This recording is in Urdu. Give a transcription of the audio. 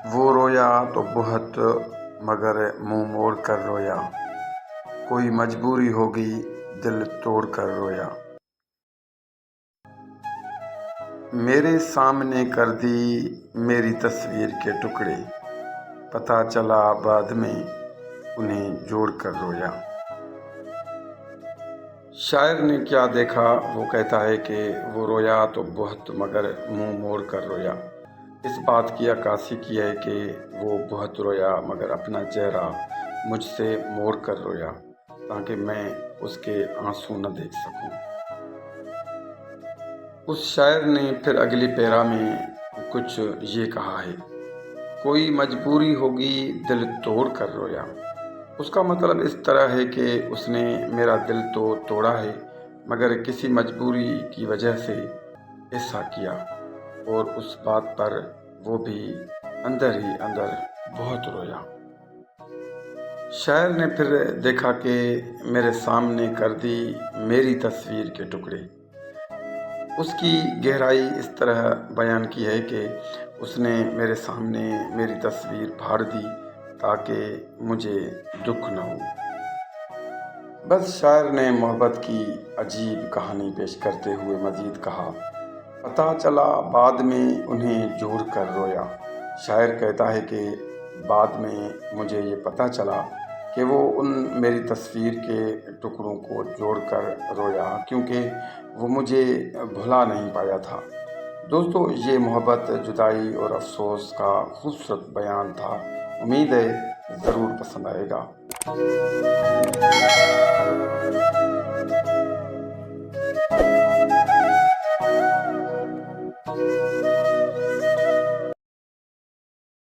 وہ رویا تو بہت مگر منہ موڑ کر رویا، کوئی مجبوری ہوگی دل توڑ کر رویا۔ میرے سامنے کر دی میری تصویر کے ٹکڑے، پتہ چلا بعد میں انہیں جوڑ کر رویا۔ شاعر نے کیا دیکھا وہ کہتا ہے کہ وہ رویا تو بہت مگر منہ موڑ کر رویا۔ اس بات کی عکاسی کی ہے کہ وہ بہت رویا مگر اپنا چہرہ مجھ سے موڑ کر رویا تاکہ میں اس کے آنسو نہ دیکھ سکوں۔ اس شاعر نے پھر اگلی پیرا میں کچھ یہ کہا ہے، کوئی مجبوری ہوگی دل توڑ کر رویا۔ اس کا مطلب اس طرح ہے کہ اس نے میرا دل تو توڑا ہے مگر کسی مجبوری کی وجہ سے ایسا کیا، اور اس بات پر وہ بھی اندر ہی اندر بہت رویا۔ شاعر نے پھر دیکھا کہ میرے سامنے کر دی میری تصویر کے ٹکڑے۔ اس کی گہرائی اس طرح بیان کی ہے کہ اس نے میرے سامنے میری تصویر پھاڑ دی تاکہ مجھے دکھ نہ ہو۔ بس شاعر نے محبت کی عجیب کہانی پیش کرتے ہوئے مزید کہا، پتہ چلا بعد میں انہیں جوڑ کر رویا۔ شاعر کہتا ہے کہ بعد میں مجھے یہ پتہ چلا کہ وہ ان میری تصویر کے ٹکڑوں کو جوڑ کر رویا کیونکہ وہ مجھے بھلا نہیں پایا تھا۔ دوستو، یہ محبت، جدائی اور افسوس کا خوبصورت بیان تھا۔ امید ہے ضرور پسند آئے گا۔